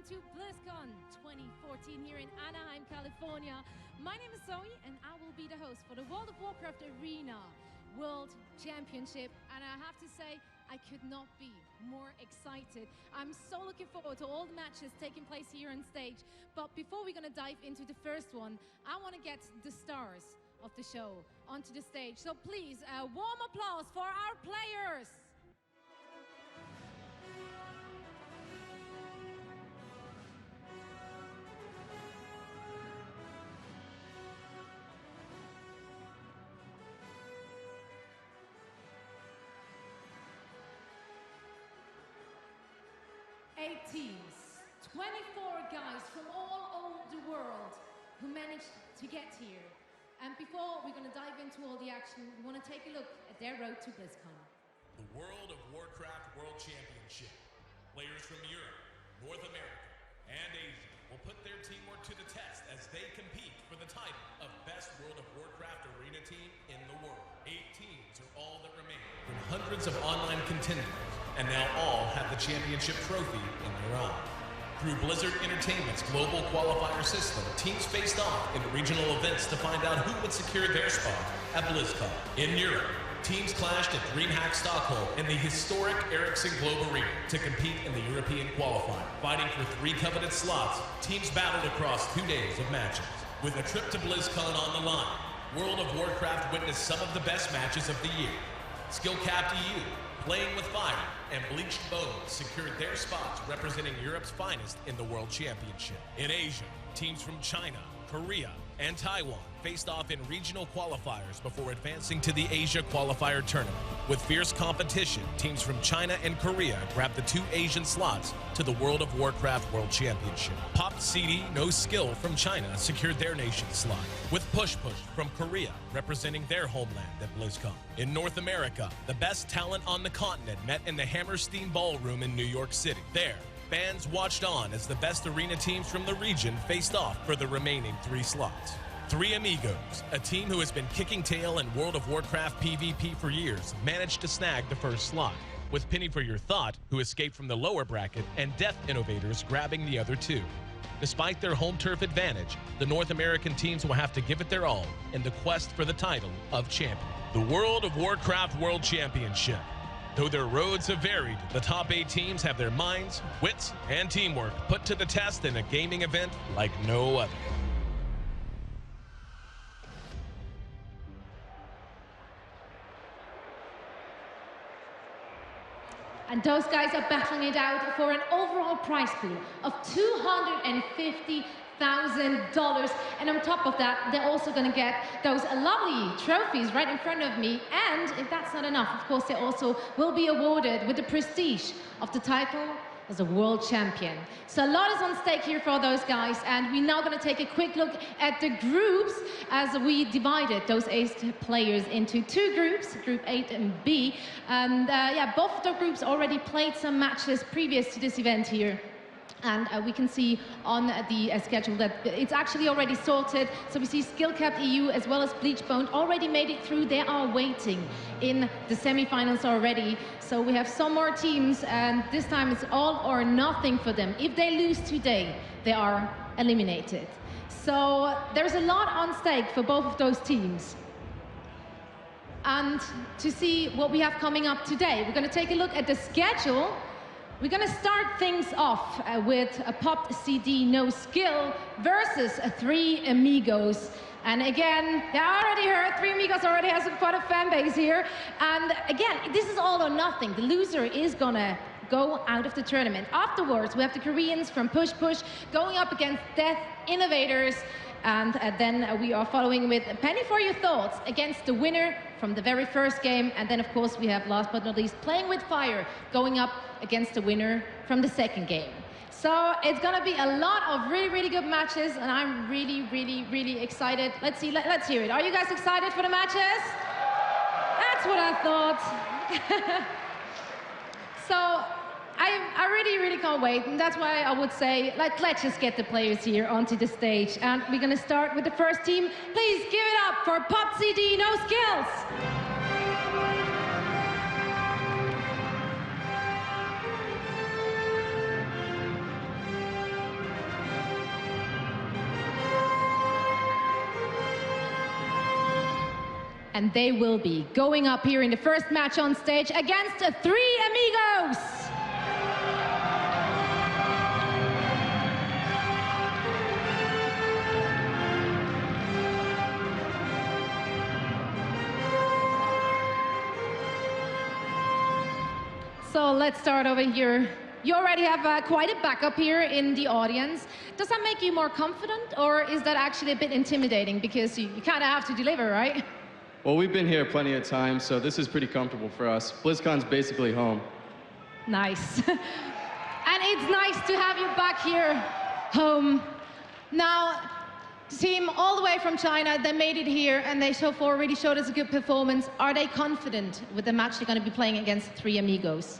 welcome to BlizzCon 2014 here in Anaheim, California. My name is Zoe and I will be the host for the World of Warcraft Arena World Championship. And I have to say, I could not be more excited. I'm so looking forward to all the matches taking place here on stage. But before we're going to dive into the first one, I want to get the stars of the show onto the stage. So please, a warm applause for our players. Eight teams, 24 guys from all over the world who managed to get here. And before we're going to dive into all the action, we want to take a look at their road to BlizzCon. The World of Warcraft World Championship. Players from Europe, North America, and Asia will put their teamwork to the test as they compete for the title of Best World of Warcraft Arena Team in the world. 8 teams are all that remain from hundreds of online contenders, and now all have the championship trophy in their own. Through Blizzard Entertainment's global qualifier system, teams faced off in regional events to find out who would secure their spot at BlizzCon. In Europe, teams clashed at DreamHack Stockholm in the historic Ericsson Globe Arena to compete in the European qualifier. Fighting for 3 coveted slots, teams battled across 2 days of matches. With a trip to BlizzCon on the line, World of Warcraft witnessed some of the best matches of the year. Skill-capped EU, Playing with Fire, and Bleached Bones secured their spots representing Europe's finest in the World Championship. In Asia, teams from China, Korea, and Taiwan faced off in regional qualifiers before advancing to the Asia Qualifier Tournament. With fierce competition, teams from China and Korea grabbed the 2 Asian slots to the World of Warcraft World Championship. Pop CD No Skill from China secured their nation's slot, with Push Push from Korea representing their homeland at BlizzCon. In North America, the best talent on the continent met in the Hammerstein Ballroom in New York City. There, fans watched on as the best arena teams from the region faced off for the remaining 3 slots. 3 Amigos, a team who has been kicking tail in World of Warcraft PvP for years, managed to snag the first slot, with Penny for Your Thought, who escaped from the lower bracket, and Death Innovators grabbing the other 2. Despite their home turf advantage, the North American teams will have to give it their all in the quest for the title of champion. The World of Warcraft World Championship. Though their roads have varied, the top 8 teams have their minds, wits, and teamwork put to the test in a gaming event like no other. And those guys are battling it out for an overall prize pool of $250,000. And on top of that, they're also going to get those lovely trophies right in front of me. And if that's not enough, of course, they also will be awarded with the prestige of the title as a world champion. So a lot is on stake here for those guys, and we're now going to take a quick look at the groups as we divided those 8 players into 2 groups, Group 8 and B. And yeah, both of the groups already played some matches previous to this event here. And we can see on the schedule that it's actually already sorted. So we see Skill-capped EU as well as Bleached Bone already made it through. They are waiting in the semifinals already. So we have some more teams, and this time it's all or nothing for them. If they lose today, they are eliminated. So there's a lot on stake for both of those teams. And to see what we have coming up today, we're going to take a look at the schedule. We're going to start things off with a Pop CD No Skill versus 3 Amigos. And again, I already heard 3 Amigos already has quite a fan base here. And again, this is all or nothing. The loser is going to go out of the tournament. Afterwards, we have the Koreans from Push Push going up against Death Innovators. And then we are following with Penny for Your Thoughts against the winner from the very first game. And then, of course, we have, last but not least, Playing with Fire going up against the winner from the second game. So it's going to be a lot of really, really good matches, and I'm really, really, really excited. Let's see, let's hear it. Are you guys excited for the matches? That's what I thought. So I really, really can't wait, and that's why I would say, let's just get the players here onto the stage. And we're going to start with the first team. Please give it up for Pop CD No Skills. And they will be going up here in the first match on stage against 3 amigos. So let's start over here. You already have quite a backup here in the audience. Does that make you more confident, or is that actually a bit intimidating because you kind of have to deliver, right? Well, we've been here plenty of times, so this is pretty comfortable for us. BlizzCon's basically home. Nice. And it's nice to have you back here, home. Now, the team all the way from China, they made it here, and they so far already showed us a good performance. Are they confident with the match they're going to be playing against 3 amigos?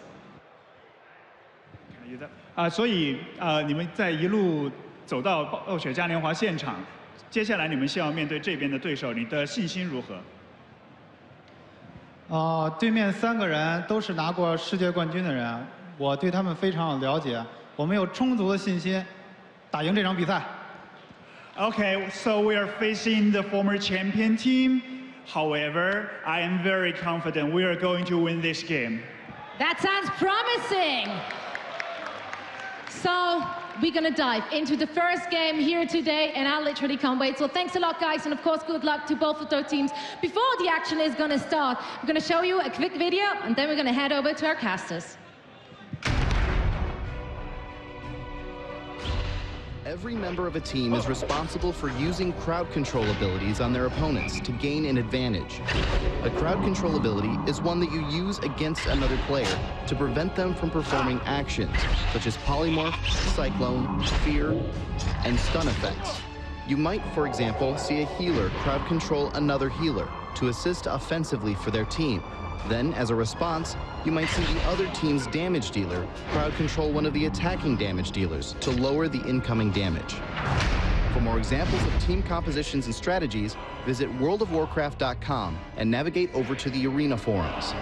所以你们在一路走到暴雪嘉年华现场，接下来你们希望面对这边的对手，你的信心如何？对面3个人都是拿过世界冠军的人，我对他们非常了解，我们有充足的信心打赢这场比赛。Okay, so we are facing the former champion team. However, I am very confident we are going to win this game. That sounds promising. So we're going to dive into the first game here today, and I literally can't wait. So thanks a lot, guys, and of course, good luck to both of those teams. Before the action is going to start, I'm going to show you a quick video, and then we're going to head over to our casters. Every member of a team is responsible for using crowd control abilities on their opponents to gain an advantage. A crowd control ability is one that you use against another player to prevent them from performing actions, such as polymorph, cyclone, fear, and stun effects. You might, for example, see a healer crowd control another healer to assist offensively for their team. Then, as a response, you might see the other team's damage dealer crowd control one of the attacking damage dealers to lower the incoming damage. For more examples of team compositions and strategies, visit worldofwarcraft.com and navigate over to the Arena forums.